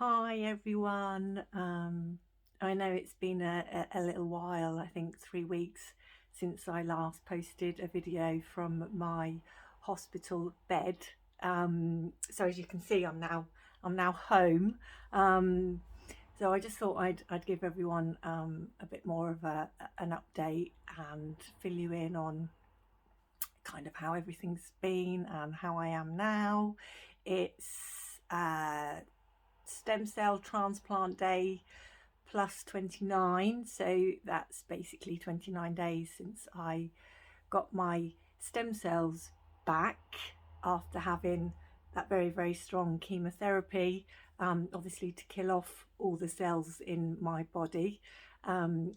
Hi everyone. I know it's been a little while, I think 3 weeks since I last posted a video from my hospital bed. So as you can see, I'm now home. Um, so I just thought I'd give everyone a bit more of an update and fill you in on kind of how everything's been and how I am now. It's stem cell transplant day plus 29, so that's basically 29 days since I got my stem cells back after having that very strong chemotherapy, obviously to kill off all the cells in my body,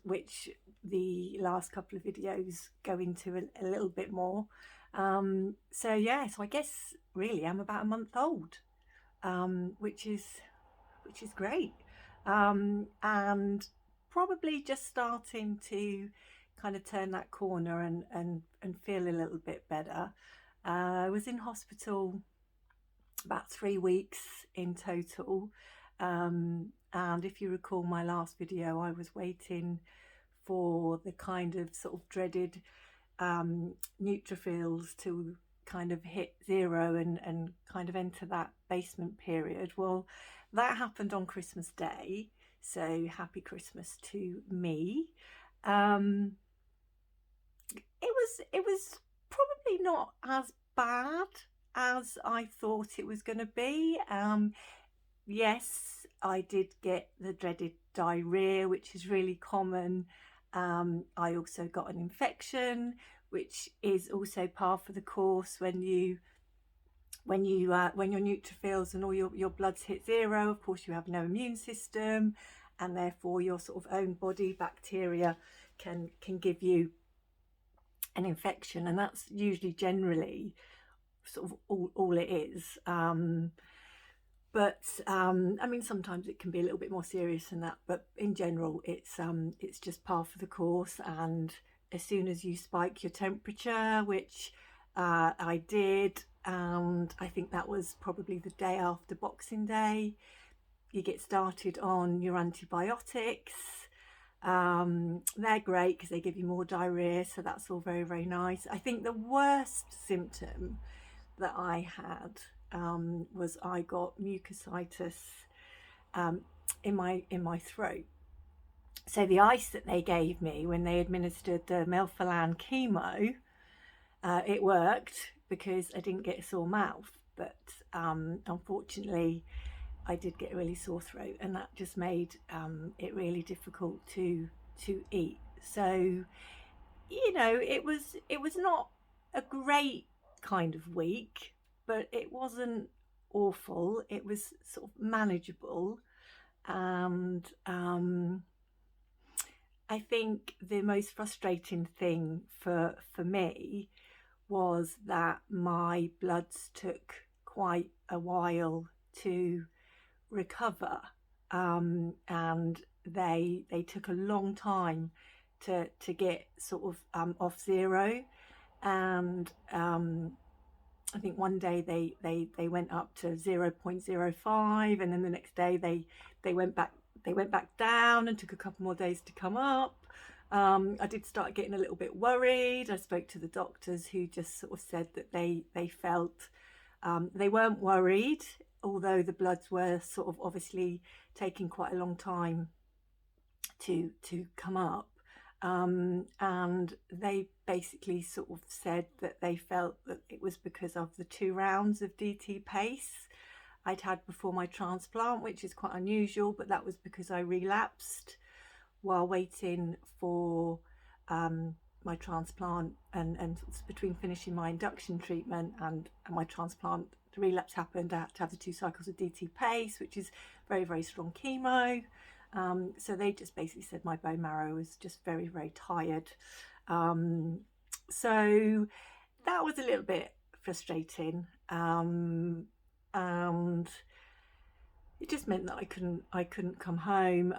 which the last couple of videos go into a little bit more. So I guess really I'm about a month old, which is great, and probably just starting to kind of turn that corner and feel a little bit better. I was in hospital about 3 weeks in total, and if you recall my last video, I was waiting for the kind of sort of dreaded neutrophils to kind of hit zero and kind of enter that basement period. Well, that happened on Christmas Day, so happy Christmas to me. Um, it was probably not as bad as I thought it was going to be. Yes, I did get the dreaded diarrhea, which is really common. I also got an infection, which is also par for the course when your neutrophils and all your bloods hit zero. Of course, you have no immune system, and therefore your sort of own body bacteria can give you an infection, and that's usually generally sort of all it is. But I mean, sometimes it can be a little bit more serious than that. But in general, it's just par for the course. And as soon as you spike your temperature, which I did, and I think that was probably the day after Boxing Day, you get started on your antibiotics. They're great because they give you more diarrhea, so that's all very nice. I think the worst symptom that I had was I got mucositis in my throat. So the ice that they gave me when they administered the melphalan chemo, it worked because I didn't get a sore mouth, but unfortunately I did get a really sore throat, and that just made it really difficult to eat. So it was not a great kind of week, but it wasn't awful. It was sort of manageable, and I think the most frustrating thing for me was that my bloods took quite a while to recover, and they took a long time to get sort of off zero, and I think one day they went up to 0.05, and then the next day they went back down and took a couple more days to come up. I did start getting a little bit worried. I spoke to the doctors, who just sort of said that they felt they weren't worried, although the bloods were sort of obviously taking quite a long time to come up. And they basically sort of said that they felt that it was because of the 2 rounds of DT pace I'd had before my transplant, which is quite unusual, but that was because I relapsed while waiting for my transplant, and between finishing my induction treatment and my transplant, the relapse happened. I had to have the 2 cycles of DT pace, which is very strong chemo. So they just basically said my bone marrow was just very tired. So that was a little bit frustrating, and it just meant that I couldn't come home.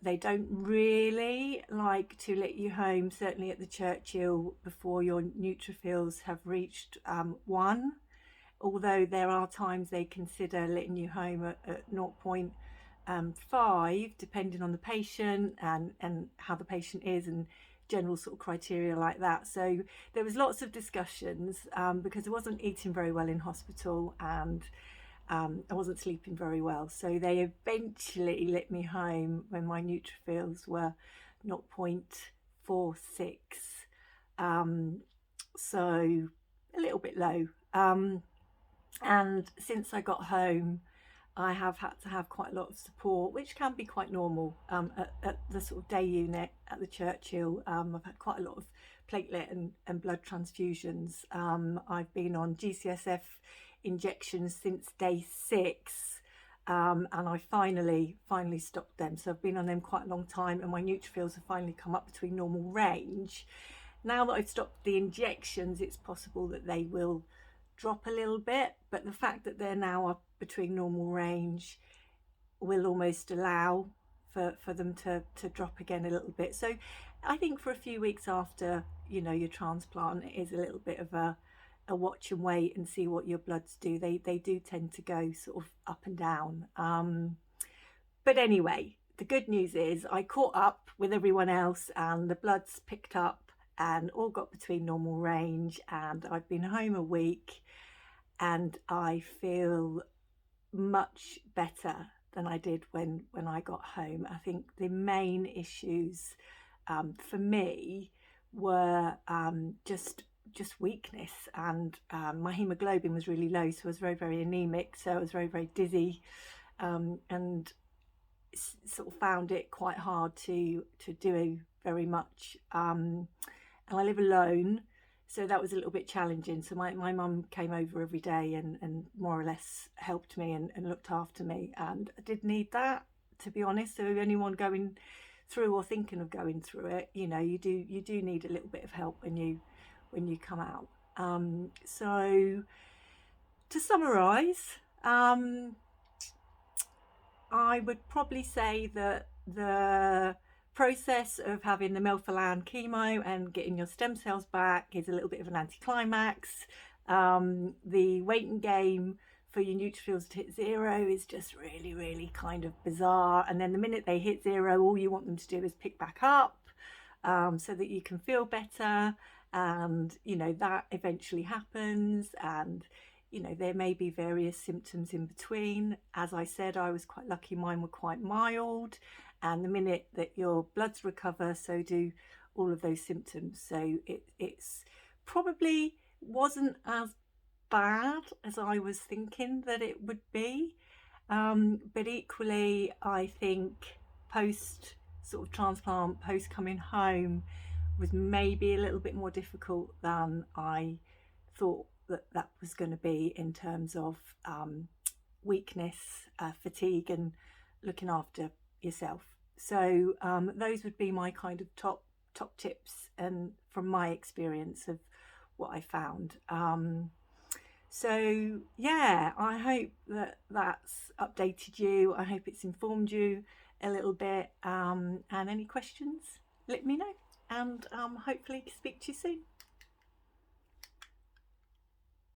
They don't really like to let you home, certainly at the Churchill, before your neutrophils have reached 1. although there are times they consider letting you home at 0.5, depending on the patient and how the patient is and general sort of criteria like that. So there was lots of discussions because I wasn't eating very well in hospital, and I wasn't sleeping very well. So they eventually let me home when my neutrophils were 0.46. So a little bit low. And since I got home, I have had to have quite a lot of support, which can be quite normal at the sort of day unit at the Churchill. I've had quite a lot of platelet and blood transfusions. I've been on GCSF injections since day 6, and I finally stopped them. So I've been on them quite a long time, and my neutrophils have finally come up between normal range. Now that I've stopped the injections, it's possible that they will drop a little bit, but the fact that they're now up between normal range will almost allow for them to drop again a little bit. So I think for a few weeks after, you know, your transplant, it is a little bit of a watch and wait and see what your bloods do. They do tend to go sort of up and down. But anyway, the good news is I caught up with everyone else and the bloods picked up and all got between normal range, and I've been home a week and I feel much better than I did when I got home. I think the main issues for me were just weakness, and my hemoglobin was really low, so I was very anemic, so I was very dizzy, and sort of found it quite hard to do very much. And I live alone, so that was a little bit challenging. So my mum came over every day and more or less helped me and looked after me, and I did need that, to be honest. So anyone going through or thinking of going through it, you know, you do need a little bit of help when you come out. So to summarise, I would probably say that the process of having the melphalan chemo and getting your stem cells back is a little bit of an anticlimax. The waiting game for your neutrophils to hit 0 is just really kind of bizarre, and then the minute they hit 0, all you want them to do is pick back up, so that you can feel better, and you know that eventually happens, and you know there may be various symptoms in between. As I said, I was quite lucky, mine were quite mild, and the minute that your bloods recover, so do all of those symptoms. So it's probably wasn't as bad as I was thinking that it would be, but equally I think post sort of transplant, post coming home, was maybe a little bit more difficult than I thought that was going to be, in terms of weakness, fatigue, and looking after yourself. So those would be my kind of top tips, and from my experience of what I found. So yeah, I hope that that's updated you. I hope it's informed you a little bit, and any questions, let me know, and hopefully speak to you soon.